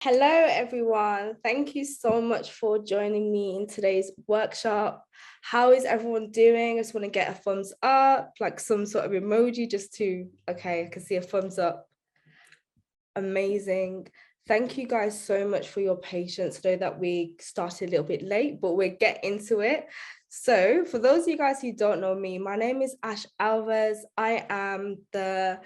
Hello, everyone. Thank you so much for joining me in today's workshop. How is everyone doing? I just want to get a thumbs up, like some sort of emoji okay, I can see a thumbs up. Amazing. Thank you guys so much for your patience. I know that we started a little bit late, but we'll get into it. So for those of you guys who don't know me, my name is Alves. I am the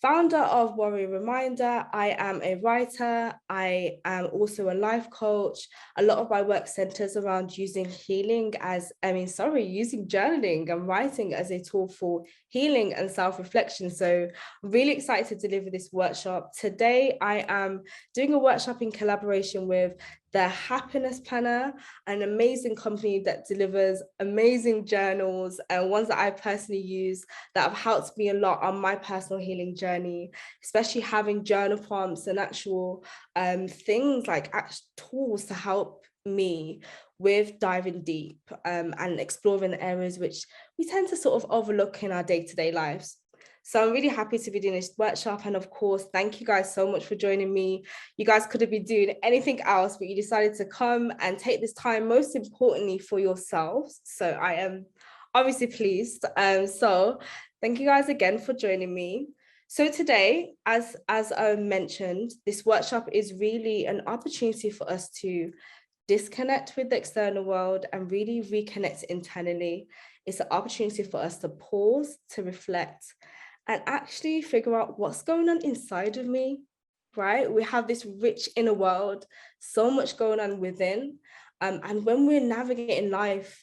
founder of Warrior Reminder. I am a writer. I am also a life coach. A lot of my work centers around using using journaling and writing as a tool for healing and self-reflection. So I'm really excited to deliver this workshop. Today, I am doing a workshop in collaboration with the Happiness Planner, an amazing company that delivers amazing journals and ones that I personally use that have helped me a lot on my personal healing journey, especially having journal prompts and actual things like tools to help me with diving deep and exploring the areas which we tend to sort of overlook in our day-to-day lives. So I'm really happy to be doing this workshop. And of course, thank you guys so much for joining me. You guys could have been doing anything else, but you decided to come and take this time, most importantly for yourselves. So I am obviously pleased. So thank you guys again for joining me. So today, as I mentioned, this workshop is really an opportunity for us to disconnect with the external world and really reconnect internally. It's an opportunity for us to pause, to reflect, and actually figure out what's going on inside of me, right? We have this rich inner world, so much going on within. And when we're navigating life,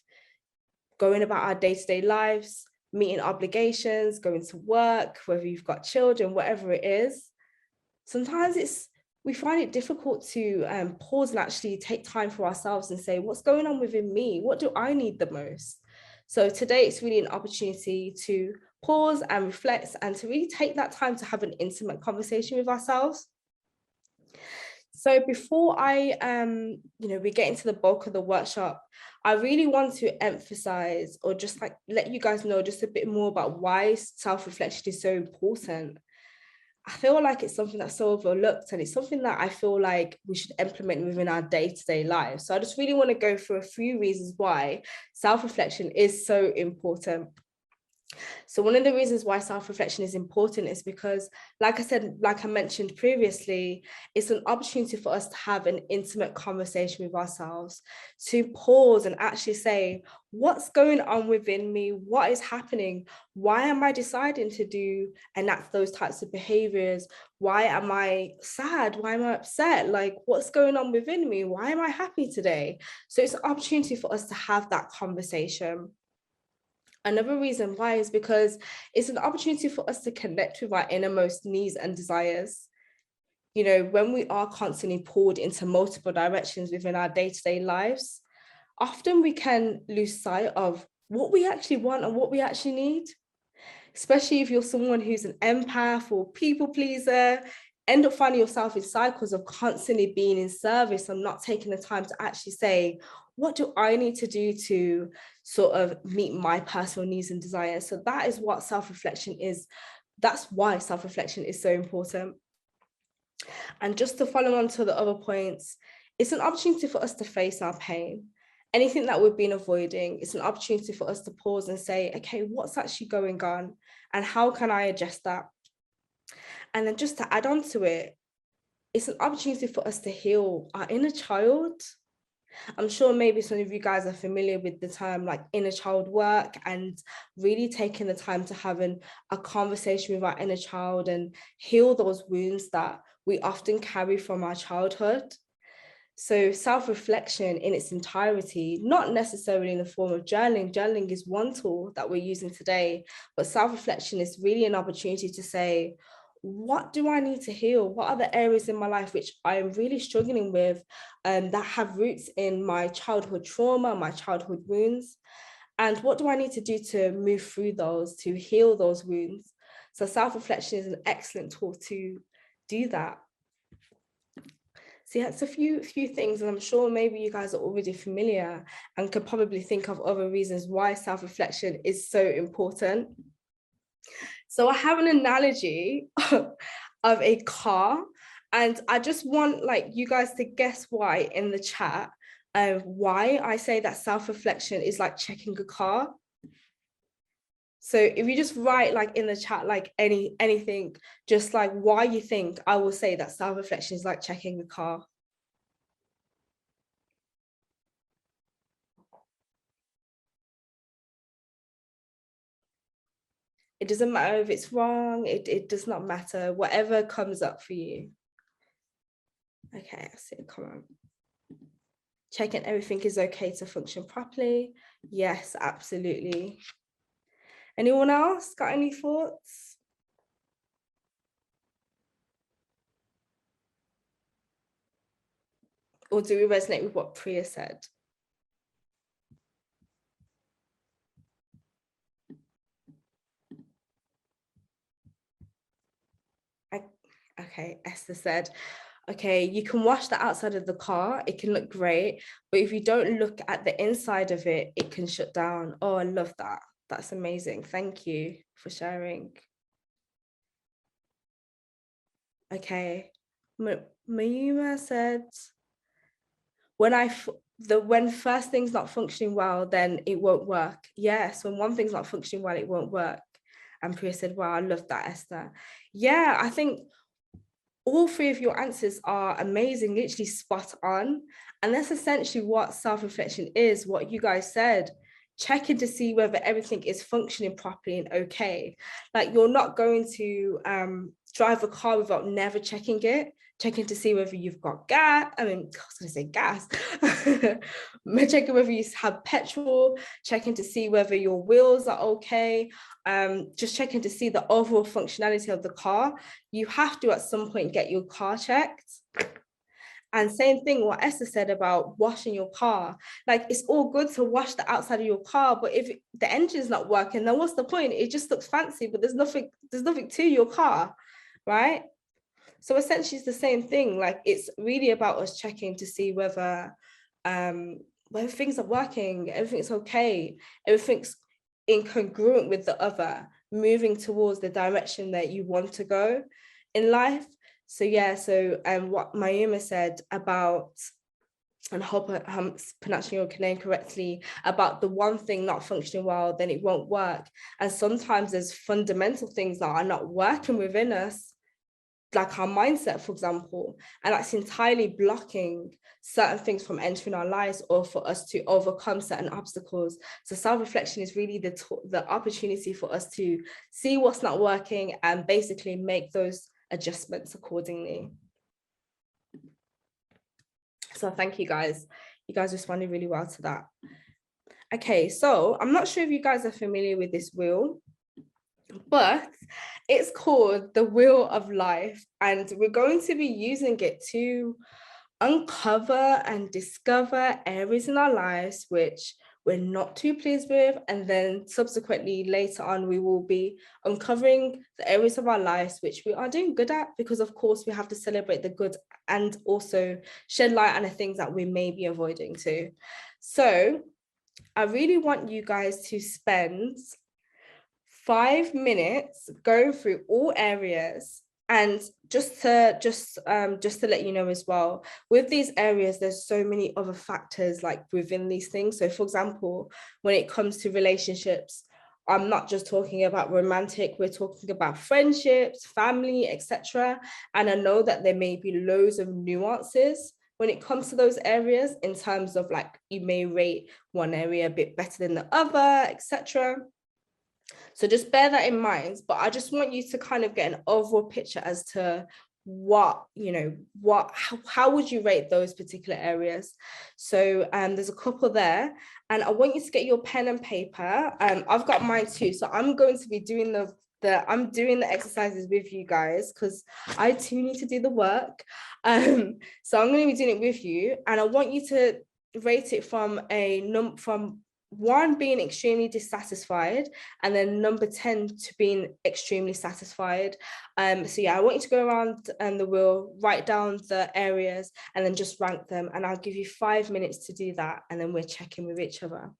going about our day-to-day lives, meeting obligations, going to work, whether you've got children, whatever it is, sometimes we find it difficult to pause and actually take time for ourselves and say, what's going on within me? What do I need the most? So today it's really an opportunity to pause and reflect and to really take that time to have an intimate conversation with ourselves. So before we get into the bulk of the workshop, I really want to emphasize or just like let you guys know just a bit more about why self-reflection is so important. I feel like it's something that's so overlooked and it's something that I feel like we should implement within our day-to-day lives. So I just really want to go through a few reasons why self-reflection is so important. So one of the reasons why self-reflection is important is because, like I said, like I mentioned previously, it's an opportunity for us to have an intimate conversation with ourselves, to pause and actually say, what's going on within me? What is happening? Why am I deciding to do and enact those types of behaviors? Why am I sad? Why am I upset? Like, what's going on within me? Why am I happy today? So it's an opportunity for us to have that conversation. Another reason why is because it's an opportunity for us to connect with our innermost needs and desires. You know, when we are constantly pulled into multiple directions within our day-to-day lives, often we can lose sight of what we actually want and what we actually need. Especially if you're someone who's an empath or people pleaser, end up finding yourself in cycles of constantly being in service and not taking the time to actually say, what do I need to do to sort of meet my personal needs and desires? So that is what self-reflection is. That's why self-reflection is so important. And just to follow on to the other points, it's an opportunity for us to face our pain. Anything that we've been avoiding, it's an opportunity for us to pause and say, okay, what's actually going on? And how can I adjust that? And then just to add on to it, it's an opportunity for us to heal our inner child. I'm sure maybe some of you guys are familiar with the term like inner child work and really taking the time to have a conversation with our inner child and heal those wounds that we often carry from our childhood. So self-reflection in its entirety, not necessarily in the form of journaling. Journaling is one tool that we're using today, but self-reflection is really an opportunity to say, what do I need to heal? What are the areas in my life which I'm really struggling with that have roots in my childhood trauma, my childhood wounds? And what do I need to do to move through those, to heal those wounds? So self-reflection is an excellent tool to do that. So yeah, it's a few things, and I'm sure maybe you guys are already familiar and could probably think of other reasons why self-reflection is so important. So I have an analogy of a car And I just want like you guys to guess why in the chat, why I say that self-reflection is like checking a car. So if you just write like in the chat, like anything, just like why you think I will say that self-reflection is like checking a car. It doesn't matter if it's wrong, it does not matter, whatever comes up for you. Okay, I see, come on. Checking everything is okay to function properly. Yes, absolutely. Anyone else got any thoughts? Or do we resonate with what Priya said? Okay, Esther said, okay, you can wash the outside of the car, it can look great, but if you don't look at the inside of it, it can shut down. Oh, I love that. That's amazing. Thank you for sharing. Okay, Mayuma said, when first thing's not functioning well, then it won't work. Yes, when one thing's not functioning well, it won't work. And Priya said, wow, I love that, Esther. Yeah, I think all three of your answers are amazing, literally spot on. And that's essentially what self-reflection is, what you guys said. Checking to see whether everything is functioning properly and okay. Like you're not going to drive a car without never checking it, checking to see whether you've got gas. I mean, I was going to say gas. Checking whether you have petrol, checking to see whether your wheels are okay, just checking to see the overall functionality of the car. You have to at some point get your car checked. And same thing what Esther said about washing your car. Like it's all good to wash the outside of your car, but if the engine's not working, then what's the point? It just looks fancy, but there's nothing to your car, right? So essentially it's the same thing. Like it's really about us checking to see whether things are working, everything's okay, everything's incongruent with the other, moving towards the direction that you want to go in life. So yeah, so what Mayuma said about, and I hope I'm pronouncing your name correctly, about the one thing not functioning well, then it won't work. And sometimes there's fundamental things that are not working within us, like our mindset, for example, and that's entirely blocking certain things from entering our lives or for us to overcome certain obstacles. So self-reflection is really the opportunity for us to see what's not working and basically make those adjustments accordingly. So thank you guys. You guys responded really well to that. Okay, so I'm not sure if you guys are familiar with this wheel, but it's called the Wheel of Life, and we're going to be using it to uncover and discover areas in our lives which we're not too pleased with, and then subsequently later on we will be uncovering the areas of our lives which we are doing good at, because of course we have to celebrate the good and also shed light on the things that we may be avoiding too. So I really want you guys to spend 5 minutes going through all areas. And just to let you know as well, with these areas, there's so many other factors like within these things. So for example, when it comes to relationships, I'm not just talking about romantic, we're talking about friendships, family, etc. And I know that there may be loads of nuances when it comes to those areas, in terms of like you may rate one area a bit better than the other, etc. So just bear that in mind. But I just want you to kind of get an overall picture as to how would you rate those particular areas. So there's a couple there, and I want you to get your pen and paper. I've got mine too, so I'm going to be doing I'm doing the exercises with you guys because I too need to do the work. So I'm going to be doing it with you, and I want you to rate it from from 1 being extremely dissatisfied, and then number 10 to being extremely satisfied. So yeah, I want you to go around the wheel, write down the areas, and then just rank them. And I'll give you 5 minutes to do that, and then we're checking with each other.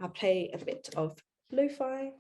I'll play a bit of lo-fi.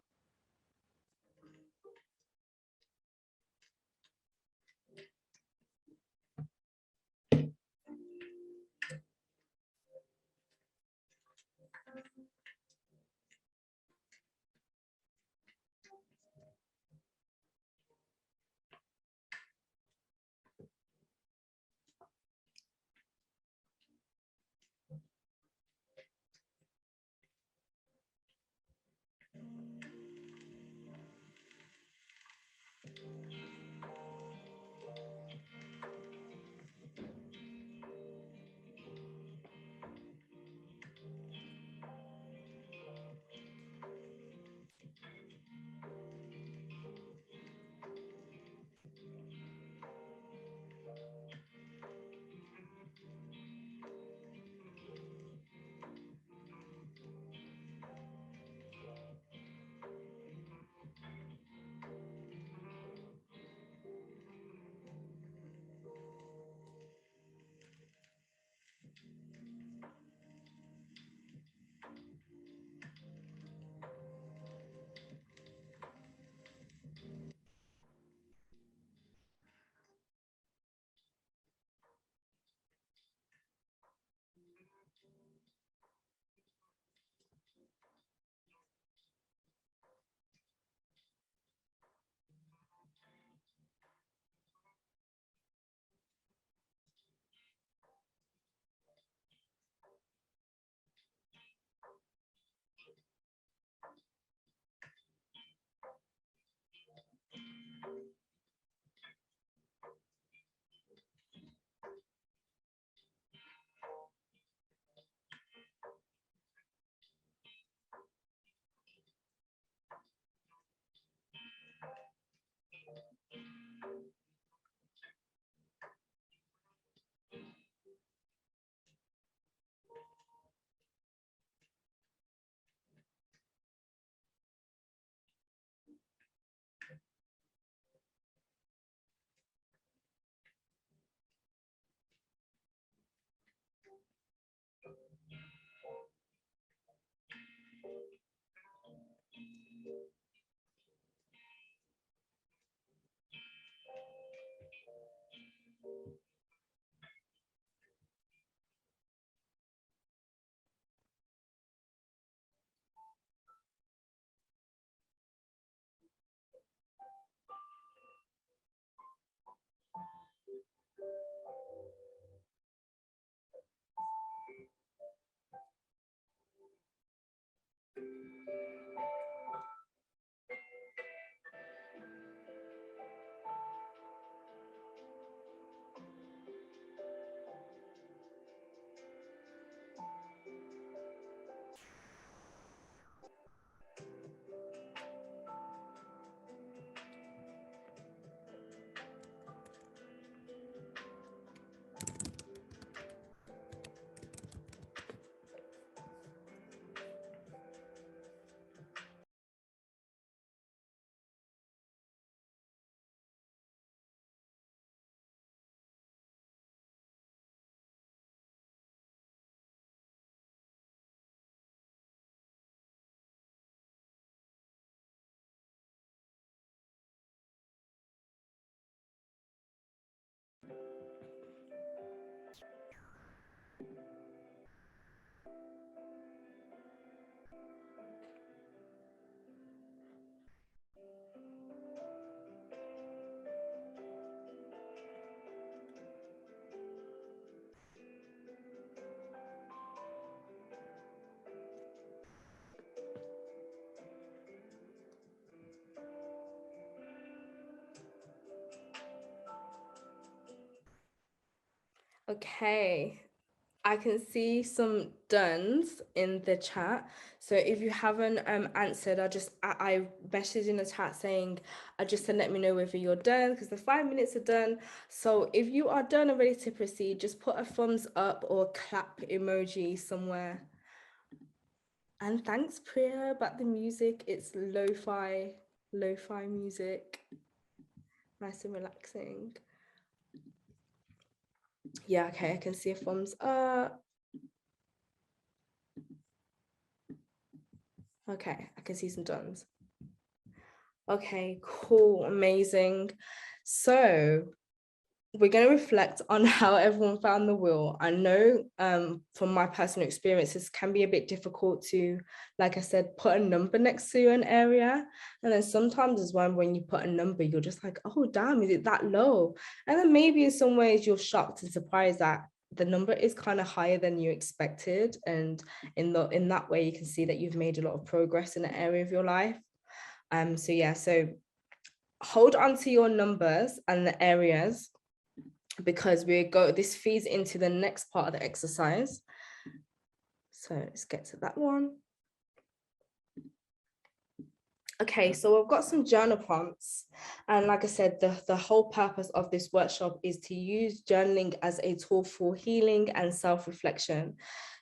Okay, I can see some dones in the chat. So if you haven't answered, I messaged in the chat saying just to let me know whether you're done, because the 5 minutes are done. So if you are done and ready to proceed, just put a thumbs up or a clap emoji somewhere. And thanks, Priya, about the music. It's lo-fi music. Nice and relaxing. Yeah, okay, I can see a thumbs up. Okay, I can see some dones. Okay, cool, amazing. So we're going to reflect on how everyone found the wheel. I know from my personal experience, this can be a bit difficult to, like I said, put a number next to an area. And then sometimes as well, when you put a number, you're just like, oh, damn, is it that low? And then maybe in some ways you're shocked and surprised that the number is kind of higher than you expected. And in that way, you can see that you've made a lot of progress in an area of your life. So yeah, so hold on to your numbers and the areas, because this feeds into the next part of the exercise. So let's get to that one. Okay, so I've got some journal prompts. And like I said, the whole purpose of this workshop is to use journaling as a tool for healing and self-reflection.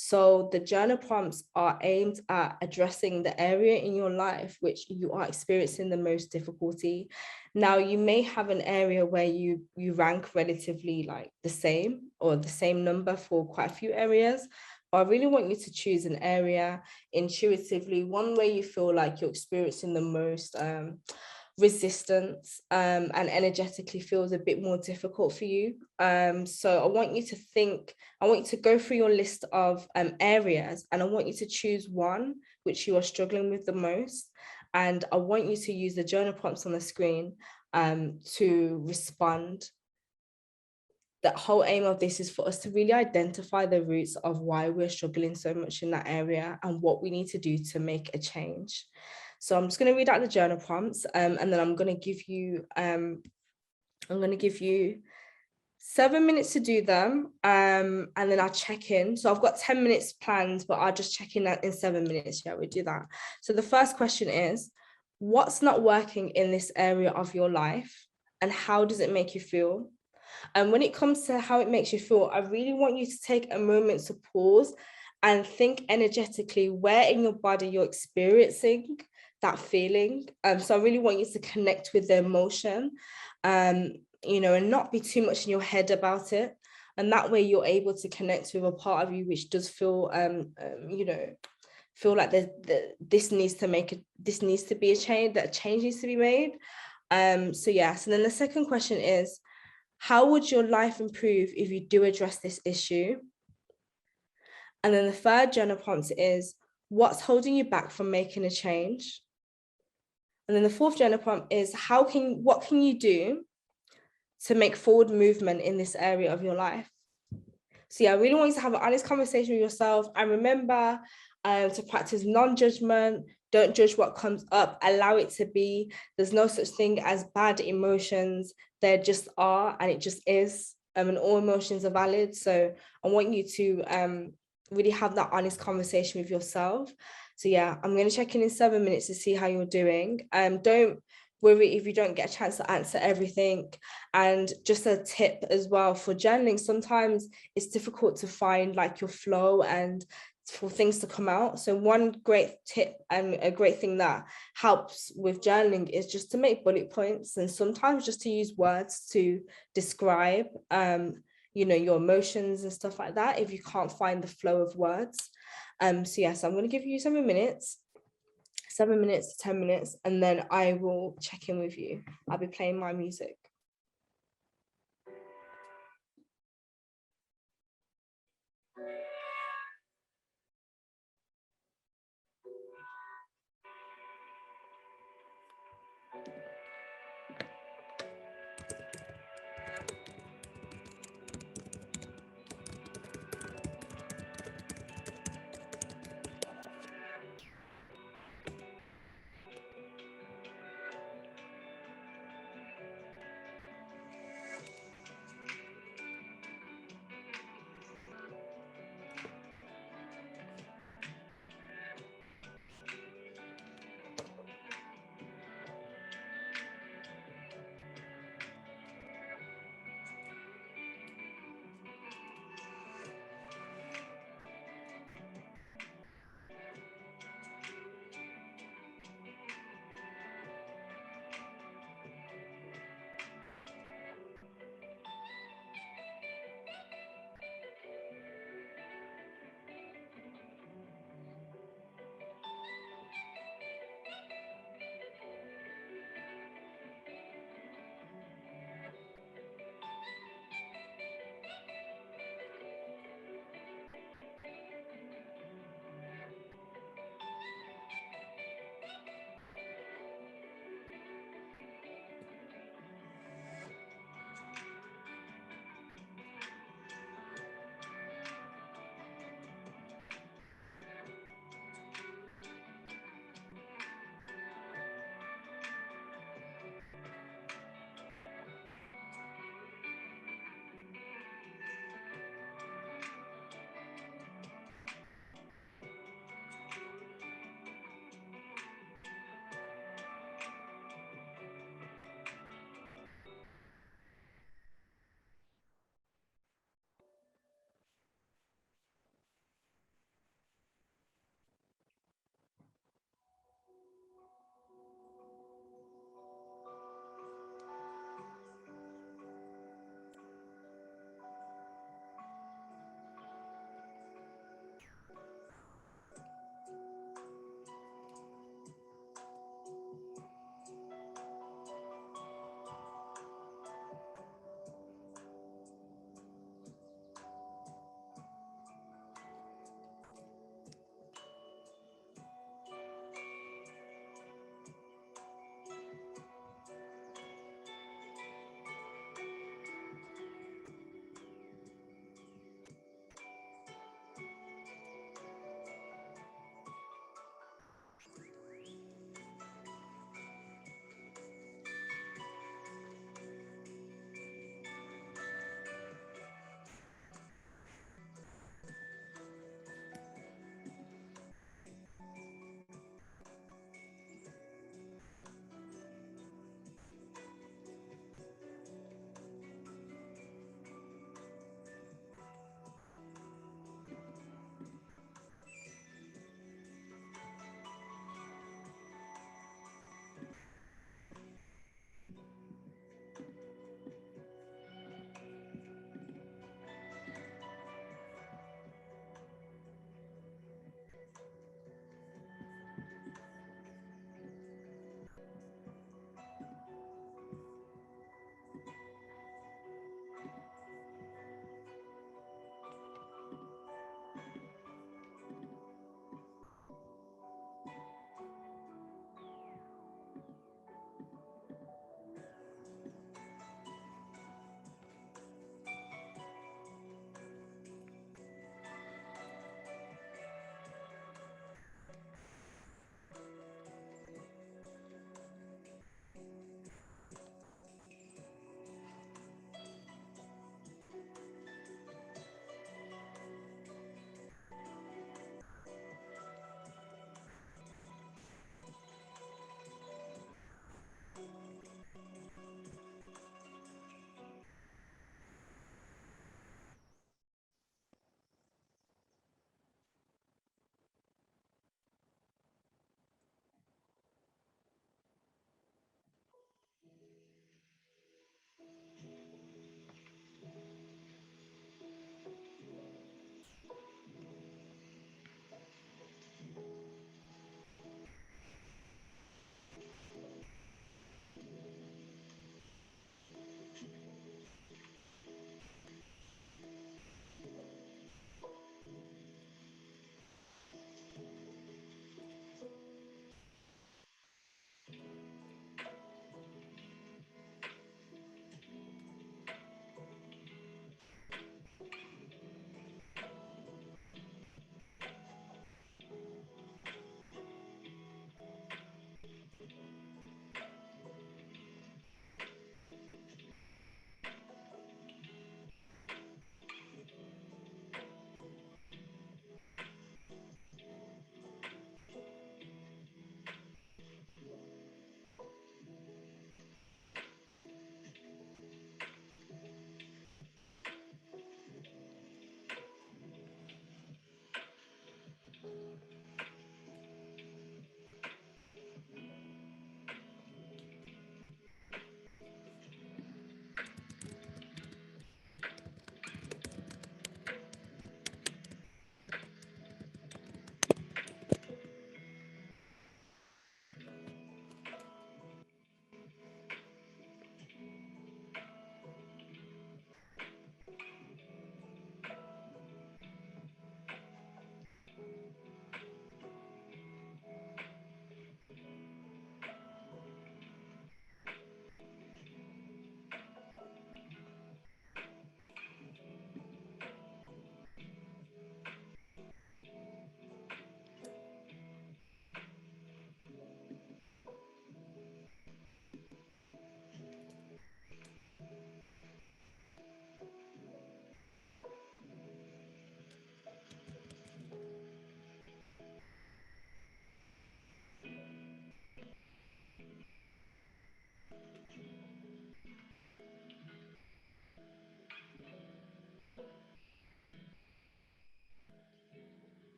So the journal prompts are aimed at addressing the area in your life which you are experiencing the most difficulty. Now, you may have an area where you rank relatively like the same or the same number for quite a few areas. But I really want you to choose an area intuitively, one where you feel like you're experiencing the most resistance and energetically feels a bit more difficult for you. So I want you to go through your list of areas, and I want you to choose one which you are struggling with the most. And I want you to use the journal prompts on the screen to respond. The whole aim of this is for us to really identify the roots of why we're struggling so much in that area and what we need to do to make a change. So I'm just going to read out the journal prompts, and then I'm going to give you 7 minutes to do them, and then I'll check in. So I've got 10 minutes planned, but I'll just check in that in 7 minutes. Yeah, we do that. So the first question is, what's not working in this area of your life, and how does it make you feel? And when it comes to how it makes you feel, I really want you to take a moment to pause and think energetically where in your body you're experiencing that feeling. So I really want you to connect with the emotion, and not be too much in your head about it. And that way you're able to connect with a part of you which does feel, feel like this needs to be a change, that change needs to be made. So yes, and then the second question is, how would your life improve if you do address this issue? And then the third journal prompt is, what's holding you back from making a change? And then the fourth journal prompt is, what can you do to make forward movement in this area of your life. So yeah, I really want you to have an honest conversation with yourself, and remember to practice non-judgment. Don't judge what comes up, allow it to be. There's no such thing as bad emotions. There just are, and it just is. And all emotions are valid. So I want you to really have that honest conversation with yourself. So yeah, I'm going to check in 7 minutes to see how you're doing. Don't worry if you don't get a chance to answer everything. And just a tip as well for journaling, sometimes it's difficult to find like your flow and for things to come out. So one great tip and a great thing that helps with journaling is just to make bullet points, and sometimes just to use words to describe your emotions and stuff like that if you can't find the flow of words. So yes, I'm going to give you 7 minutes, 7 minutes to 10 minutes, and then I will check in with you. I'll be playing my music.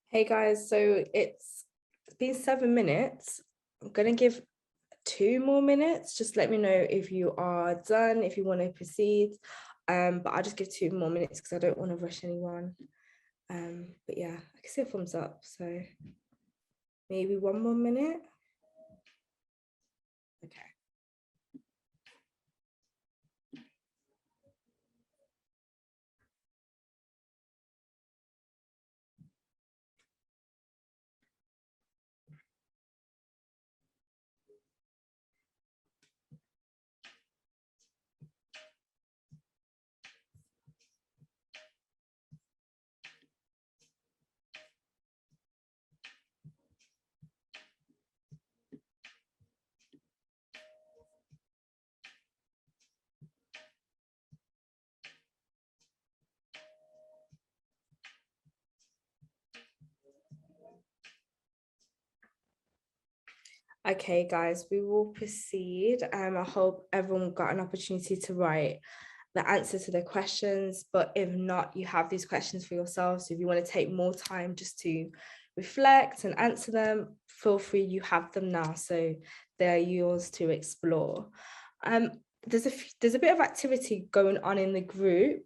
Hey guys, so it's been 7 minutes. I'm gonna give 2 more minutes. Just let me know if you are done, if you want to proceed. But I'll just give 2 more minutes because I don't want to rush anyone. But yeah, I can see a thumbs up, so maybe 1 more minute. Okay. Okay, guys, we will proceed. I hope everyone got an opportunity to write the answer to the questions, but if not, you have these questions for yourselves. So if you want to take more time just to reflect and answer them, feel free, you have them now. So they're yours to explore. Um, there's a bit of activity going on in the group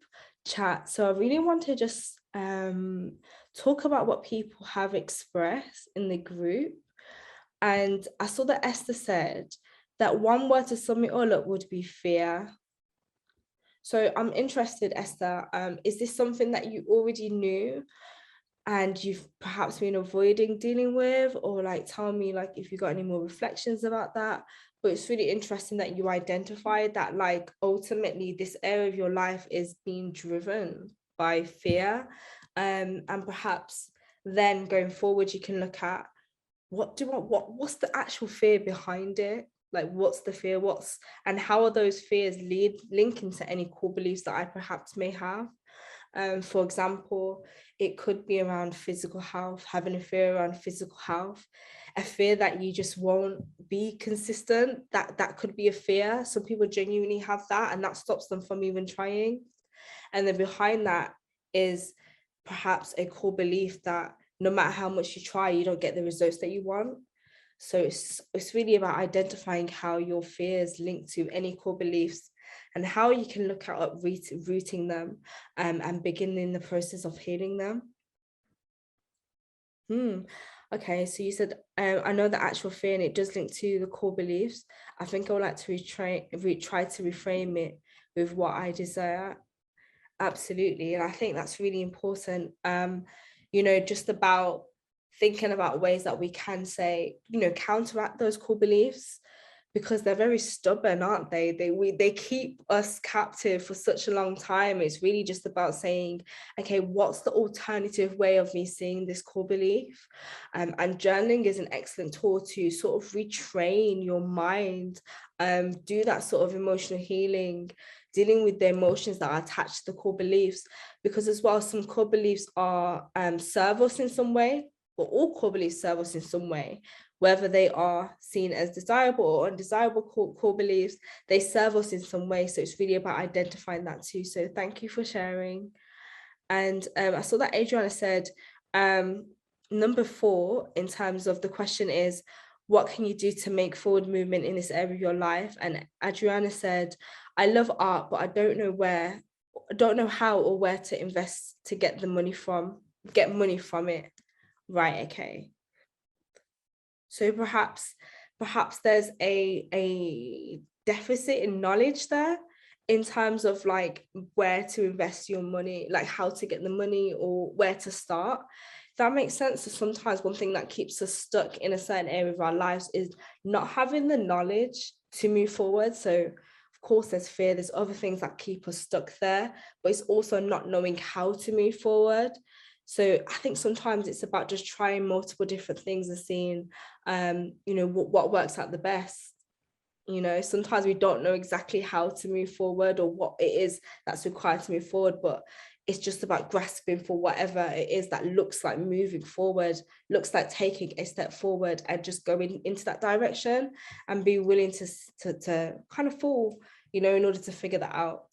chat. So I really want to just talk about what people have expressed in the group. And I saw that Esther said that one word to sum it all up would be fear. So I'm interested, Esther, is this something that you already knew and you've perhaps been avoiding dealing with? Or like tell me like if you got any more reflections about that. But it's really interesting that you identified that like ultimately this area of your life is being driven by fear. And perhaps then going forward, you can look at what's the actual fear behind it, like what's the fear, and how are those fears linking to any core beliefs that I perhaps may have. For example, it could be around physical health, having a fear around physical health, a fear that you just won't be consistent. That could be a fear. Some people genuinely have that, and that stops them from even trying. And then behind that is perhaps a core belief that no matter how much you try, you don't get the results that you want. So it's really about identifying how your fears link to any core beliefs and how you can look at rooting them, and beginning the process of healing them. Okay, so you said I know the actual fear and it does link to the core beliefs. I think I would like to try to reframe it with what I desire. Absolutely. And I think that's really important. Just about thinking about ways that we can say, counteract those core beliefs because they're very stubborn, aren't they? They keep us captive for such a long time. It's really just about saying, okay, what's the alternative way of me seeing this core belief? And journaling is an excellent tool to sort of retrain your mind, do that sort of emotional healing, dealing with the emotions that are attached to the core beliefs, because as well, some core beliefs are serve us in some way, or all core beliefs serve us in some way, whether they are seen as desirable or undesirable core beliefs, they serve us in some way. So it's really about identifying that too. So thank you for sharing. And I saw that Adriana said, number 4 in terms of the question is, what can you do to make forward movement in this area of your life? And Adriana said, I love art, but I don't know how or where to invest to get money from it. Right, okay. So perhaps there's a deficit in knowledge there in terms of like where to invest your money, like how to get the money or where to start. That makes sense. So sometimes one thing that keeps us stuck in a certain area of our lives is not having the knowledge to move forward. So of course there's fear, there's other things that keep us stuck there, but it's also not knowing how to move forward. So I think sometimes it's about just trying multiple different things and seeing, what works out the best. Sometimes we don't know exactly how to move forward or what it is that's required to move forward, but it's just about grasping for whatever it is that looks like moving forward, looks like taking a step forward and just going into that direction and be willing to kind of fall, in order to figure that out.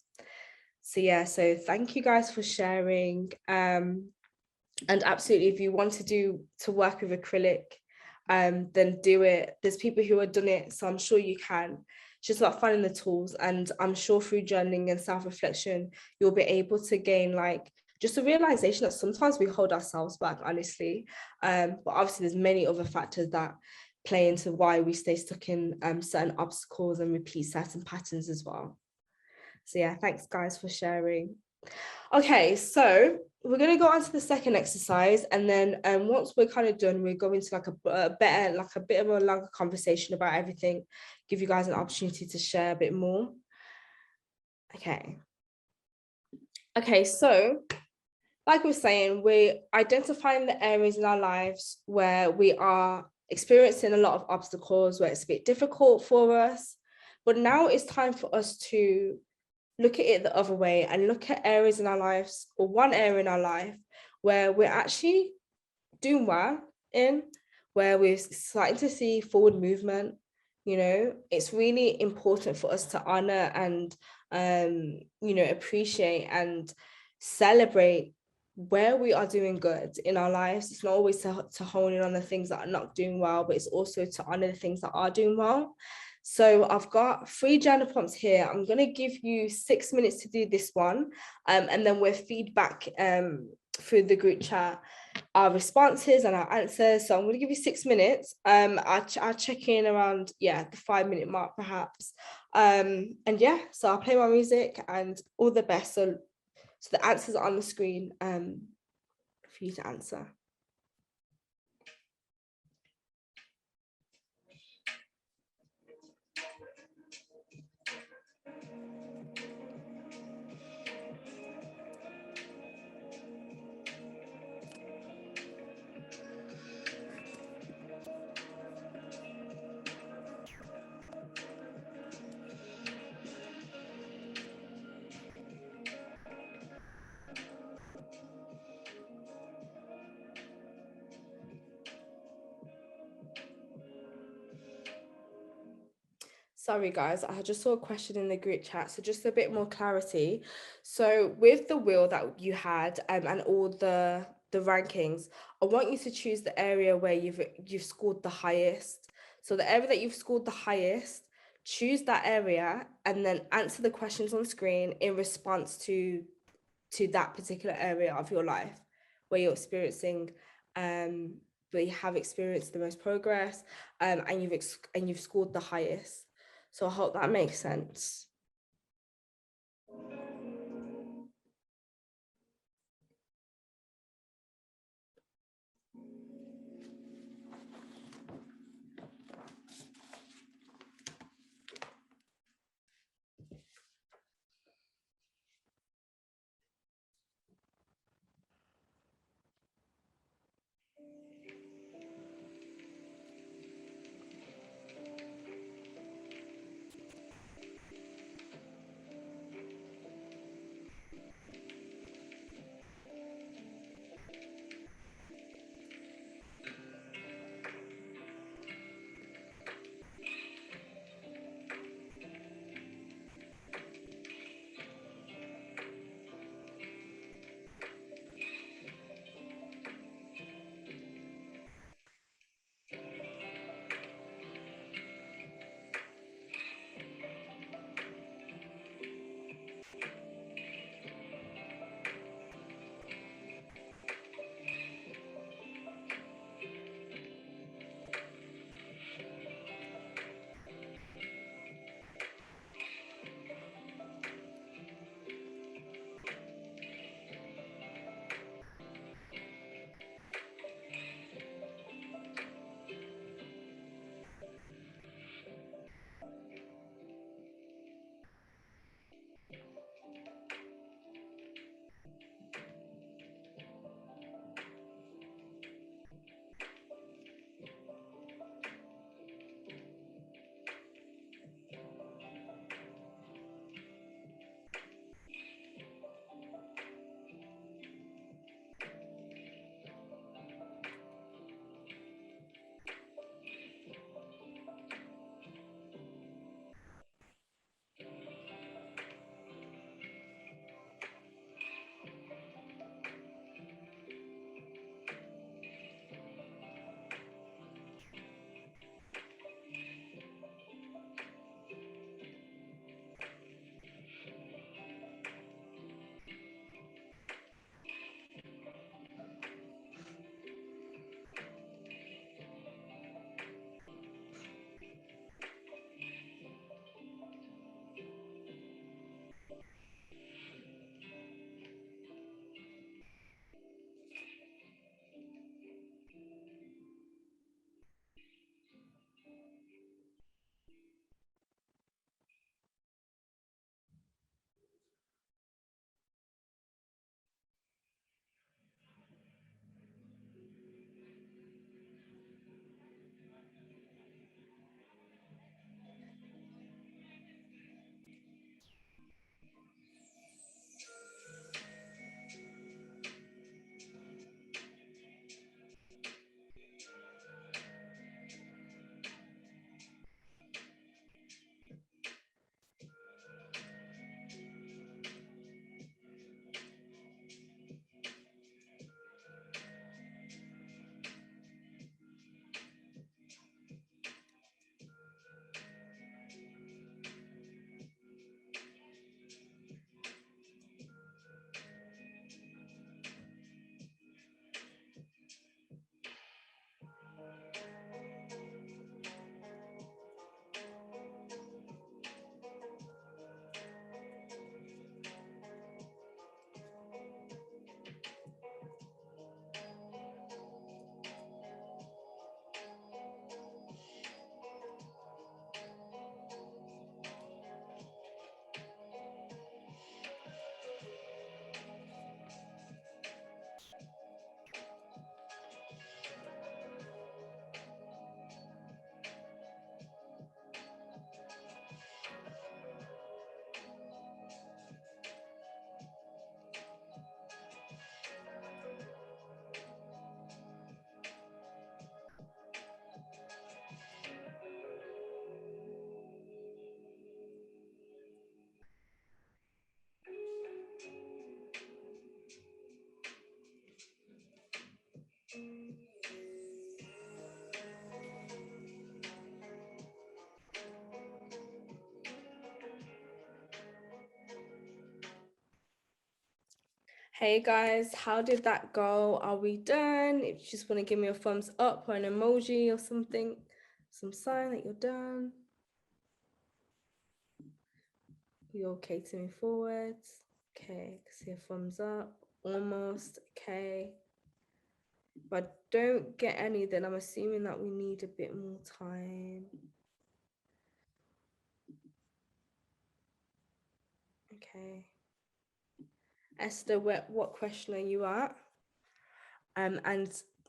So yeah, so thank you guys for sharing. And absolutely, if you want to work with acrylic, then do it. There's people who have done it, so I'm sure you can. It's just about finding the tools, and I'm sure through journaling and self-reflection, you'll be able to gain like just a realization that sometimes we hold ourselves back, honestly. But obviously, there's many other factors that play into why we stay stuck in certain obstacles and repeat certain patterns as well. So yeah, thanks guys for sharing. Okay, so we're going to go on to the second exercise, and then once we're kind of done, we're going to like a better, like a bit of a longer conversation about everything, give you guys an opportunity to share a bit more. Okay, so like we were saying, we're identifying the areas in our lives where we are experiencing a lot of obstacles, where it's a bit difficult for us, but now it's time for us to look at it the other way and look at areas in our lives, or one area in our life where we're actually doing well in, where we're starting to see forward movement. You know, it's really important for us to honor and appreciate and celebrate where we are doing good in our lives. It's not always to hone in on the things that are not doing well, but it's also to honor the things that are doing well. So I've got 3 journal prompts here. I'm going to give you 6 minutes to do this one, and then we'll feedback through the group chat our responses and our answers. So I'm going to give you 6 minutes. I'll check in around the 5-minute mark perhaps. And yeah, so I'll play my music and all the best. So the answers are on the screen for you to answer. Sorry guys, I just saw a question in the group chat, so just a bit more clarity. So with the wheel that you had and all the rankings, I want you to choose the area where you've scored the highest. So the area that you've scored the highest, choose that area and then answer the questions on screen in response to that particular area of your life where you're experiencing where you have experienced the most progress, and you've scored the highest. So I hope that makes sense. Hey guys, how did that go? Are we done? If you just want to give me a thumbs up or an emoji or something, some sign that you're done. You're okay to move forward. Okay, see a thumbs up. Almost. Okay. If I don't get any, then I'm assuming that we need a bit more time. Okay. Esther, what question are you at? And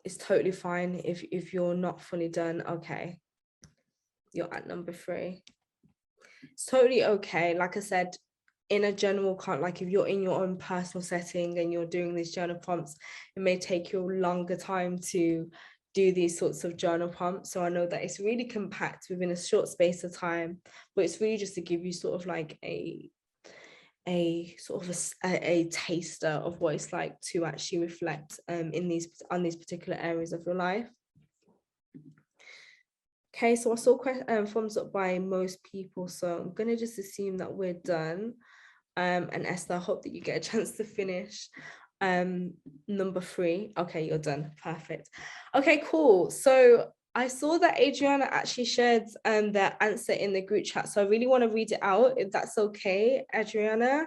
it's totally fine if you're not fully done. Okay. You're at number 3. It's totally okay. Like I said, in a general like if you're in your own personal setting and you're doing these journal prompts, it may take you a longer time to do these sorts of journal prompts. So I know that it's really compact within a short space of time, but it's really just to give you sort of like a sort of a taster of what it's like to actually reflect on these particular areas of your life. Okay, so I saw thumbs up by most people, so I'm gonna just assume that we're done. And Esther, I hope that you get a chance to finish number 3. Okay, you're done. Perfect. Okay, cool. So I saw that Adriana actually shared their answer in the group chat, so I really want to read it out if that's okay, Adriana.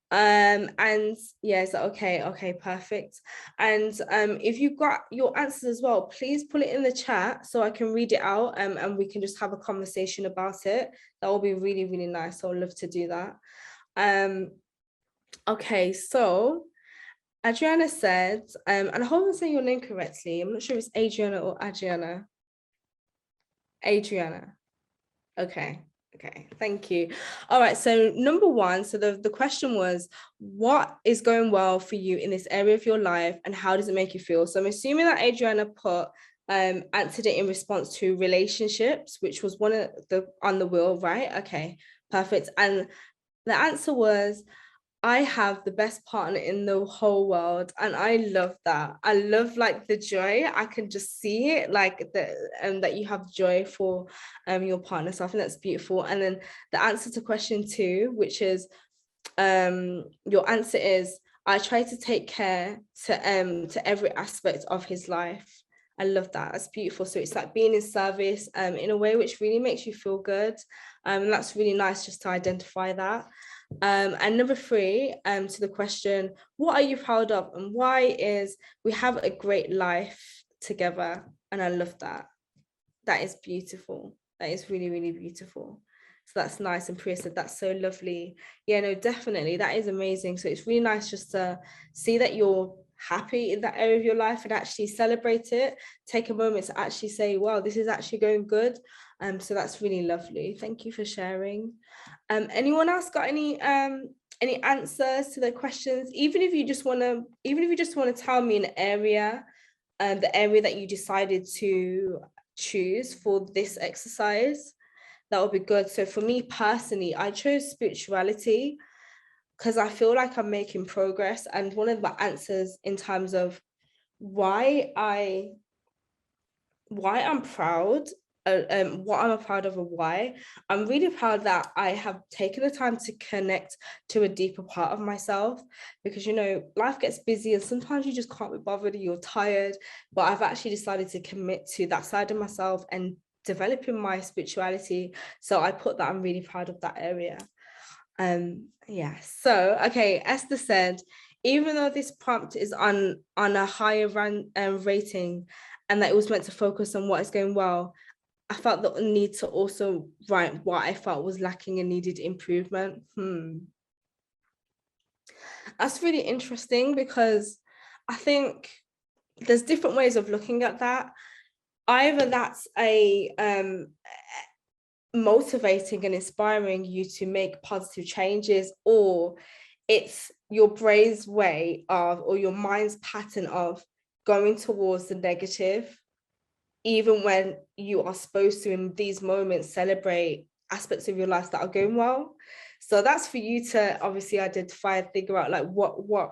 And yeah, is that okay, perfect. And if you've got your answers as well, please put it in the chat so I can read it out, and we can just have a conversation about it. That will be really, really nice. I'd love to do that. Okay, so Adriana said, and I hope I'm saying your name correctly. I'm not sure if it's Adriana or Adriana. Adriana. Okay. Okay, thank you. All right, so number 1, so the question was, what is going well for you in this area of your life and how does it make you feel? So I'm assuming that Adriana answered it in response to relationships, which was one of the on the wheel, right? Okay, perfect. And the answer was, I have the best partner in the whole world, and I love that. I love like the joy. I can just see it, like that you have joy for your partner. So I think that's beautiful. And then the answer to question 2, which is your answer is, I try to take care to every aspect of his life. I love that. That's beautiful. So it's like being in service in a way which really makes you feel good. And that's really nice just to identify that. And number 3, to the question, what are you proud of and why, is we have a great life together. And I love that. That is beautiful. That is really, really beautiful. So that's nice. And Priya said, that's so lovely. Yeah, no, definitely. That is amazing. So it's really nice just to see that you're happy in that area of your life and actually celebrate it. Take a moment to actually say, wow, this is actually going good. So that's really lovely. Thank you for sharing. Anyone else got any answers to the questions? Even if you just want to tell me an area, the area that you decided to choose for this exercise, that would be good. So for me personally, I chose spirituality because I feel like I'm making progress. And one of my answers in terms of why I'm proud, what I'm proud of and why, I'm really proud that I have taken the time to connect to a deeper part of myself, because life gets busy and sometimes you just can't be bothered and you're tired, but I've actually decided to commit to that side of myself and developing my spirituality. So I put that I'm really proud of that area. Yeah, so okay, Esther said, even though this prompt is on a higher rating and that it was meant to focus on what is going well, I felt the need to also write what I felt was lacking and needed improvement. That's really interesting, because I think there's different ways of looking at that. Either that's a motivating and inspiring you to make positive changes, or it's your brain's way of, or your mind's pattern of going towards the negative, even when you are supposed to in these moments celebrate aspects of your life that are going well. So that's for you to obviously identify and figure out like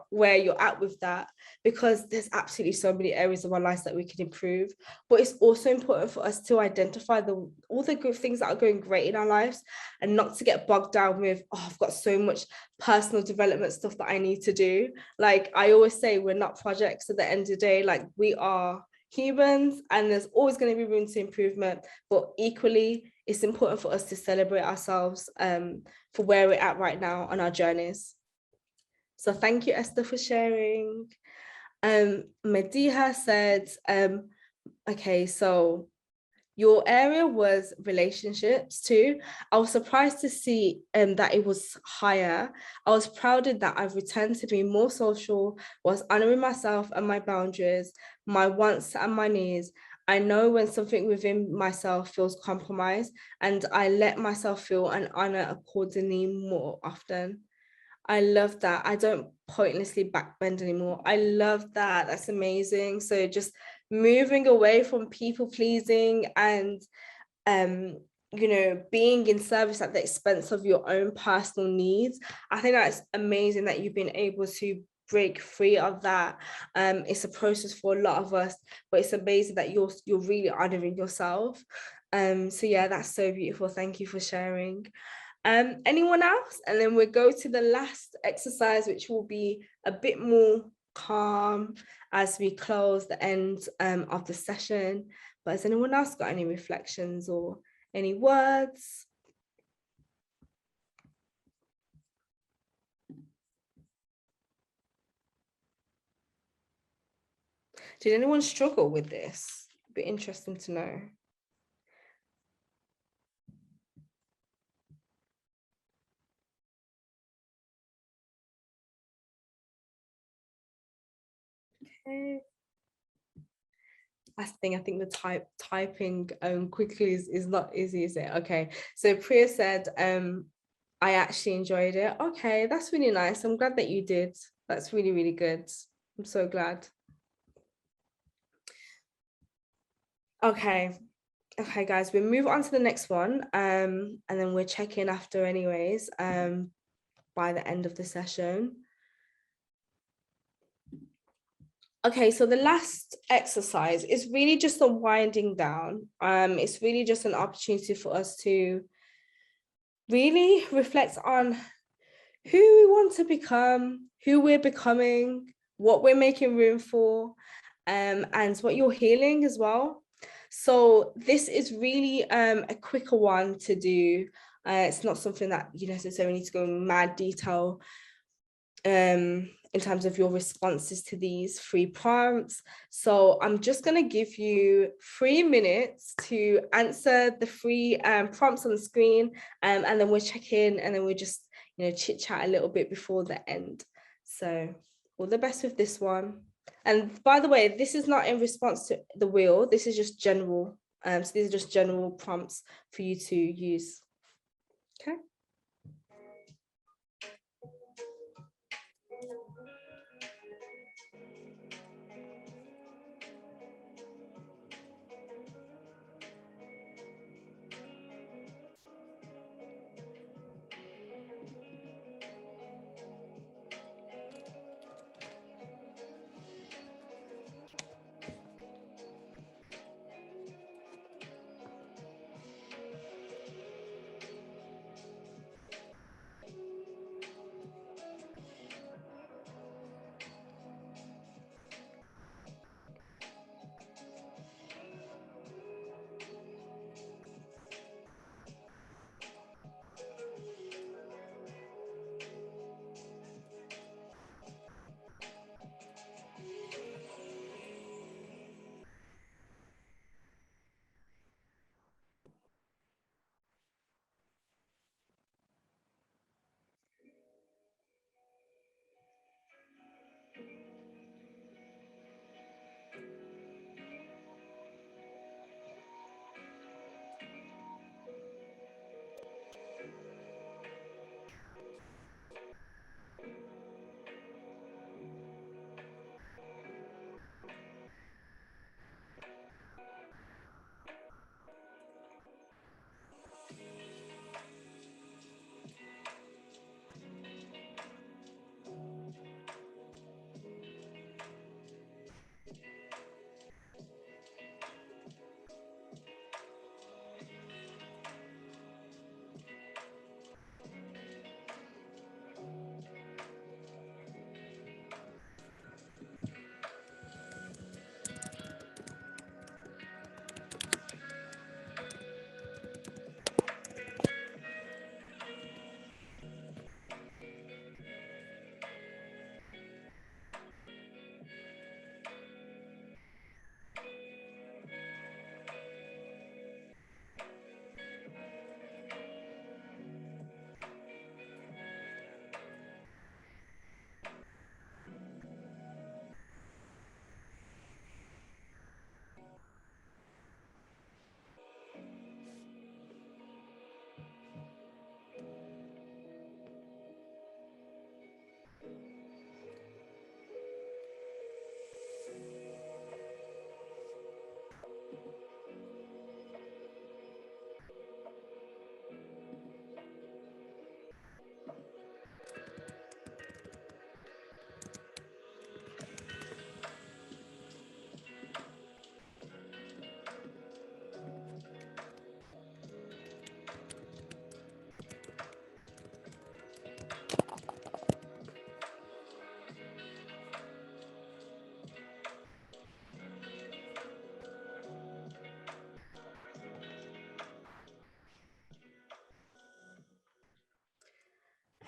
where you're at with that, because there's absolutely so many areas of our lives that we can improve. But it's also important for us to identify all the good things that are going great in our lives, and not to get bogged down with, oh, I've got so much personal development stuff that I need to do. Like I always say, we're not projects at the end of the day. Like we are humans, and there's always going to be room to improvement, but equally it's important for us to celebrate ourselves for where we're at right now on our journeys. So thank you, Esther, for sharing. Mediha said, okay, so your area was relationships too. I was surprised to see that it was higher. I was proud that I've returned to being more social, was honoring myself and my boundaries, my wants and my needs. I know when something within myself feels compromised, and I let myself feel and honor accordingly more often. I love that. I don't pointlessly backbend anymore. I love that. That's amazing. So just moving away from people pleasing and being in service at the expense of your own personal needs. I think that's amazing that you've been able to break free of that. It's a process for a lot of us, but it's amazing that you're really honoring yourself. So yeah, that's so beautiful. Thank you for sharing. Anyone else? And then we'll go to the last exercise, which will be a bit more calm as we close the end of the session. But has anyone else got any reflections or any words? Did anyone struggle with this? It'd be interesting to know. Okay. That's the thing. I think the typing quickly is not easy, is it? Okay. So Priya said, I actually enjoyed it. Okay, that's really nice. I'm glad that you did. That's really, really good. I'm so glad. Okay. Okay, guys, we'll move on to the next one. And then we'll check in after anyways, by the end of the session. Okay, so the last exercise is really just a winding down. It's really just an opportunity for us to really reflect on who we want to become, who we're becoming, what we're making room for, and what you're healing as well. So this is really a quicker one to do. It's not something that you necessarily need to go in mad detail in terms of your responses to these 3 prompts. So I'm just going to give you 3 minutes to answer the 3 prompts on the screen, and then we'll check in, and then we'll just chit chat a little bit before the end. So all the best with this one. And by the way, this is not in response to the wheel. This is just general. So these are just general prompts for you to use. Okay.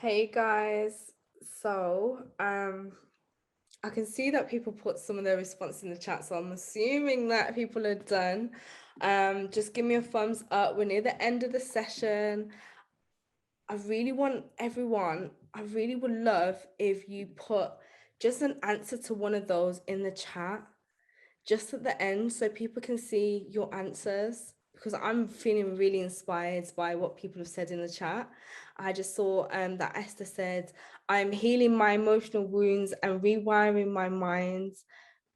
Hey guys, so I can see that people put some of their response in the chat, so I'm assuming that people are done. Just give me a thumbs up. We're near the end of the session. I really would love if you put just an answer to one of those in the chat, just at the end, so people can see your answers, because I'm feeling really inspired by what people have said in the chat. I just saw that Esther said, I'm healing my emotional wounds and rewiring my mind.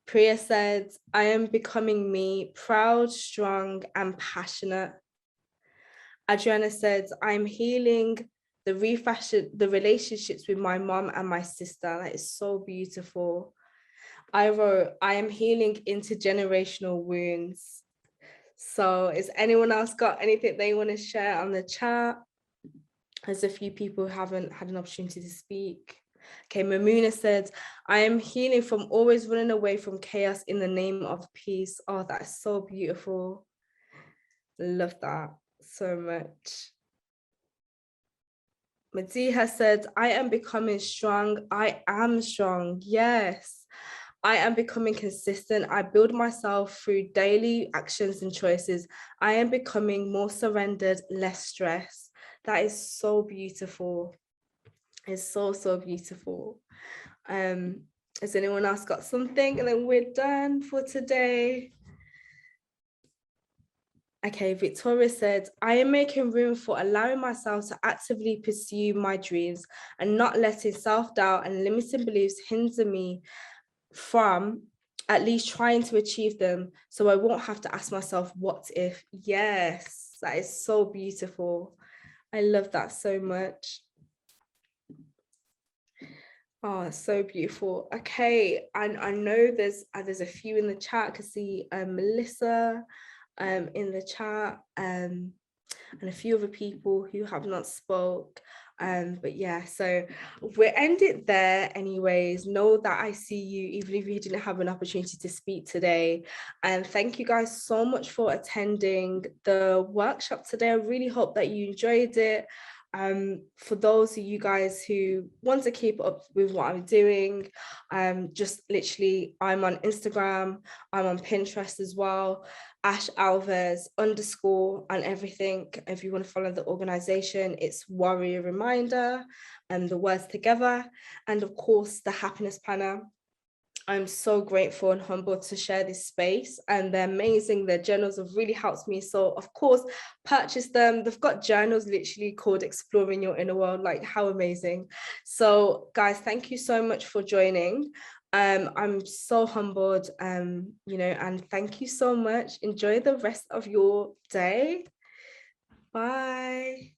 Priya said, I am becoming me, proud, strong, and passionate. Adriana said, I'm healing the relationships with my mom and my sister. That is so beautiful. I wrote, I am healing intergenerational wounds. So is anyone else got anything they want to share on the chat? There's a few people who haven't had an opportunity to speak. Okay, Mamuna said, I am healing from always running away from chaos in the name of peace. Oh, that's so beautiful. Love that so much. Madiha said, I am becoming strong. I am strong. Yes. I am becoming consistent. I build myself through daily actions and choices. I am becoming more surrendered, less stressed. That is so beautiful. It's so, so beautiful. Has anyone else got something? And then we're done for today. Okay, Victoria said, I am making room for allowing myself to actively pursue my dreams and not letting self-doubt and limiting beliefs hinder me from at least trying to achieve them, so I won't have to ask myself, what if? Yes, that is so beautiful. I love that so much. Oh, so beautiful. Okay, and I know there's a few in the chat. I can see Melissa in the chat, and a few other people who have not spoke. But yeah, so we'll end it there anyways. Know that I see you even if you didn't have an opportunity to speak today. And thank you guys so much for attending the workshop today. I really hope that you enjoyed it. For those of you guys who want to keep up with what I'm doing, just literally, I'm on Instagram, I'm on Pinterest as well, Ash Alves _ and everything. If you want to follow the organization, it's Warrior Reminder and the words together. And of course, the Happiness Planner. I'm so grateful and humbled to share this space, and they're amazing. Their journals have really helped me. So of course, purchase them. They've got journals literally called Exploring Your Inner World. Like, how amazing. So guys, thank you so much for joining. I'm so humbled, and thank you so much. Enjoy the rest of your day. Bye.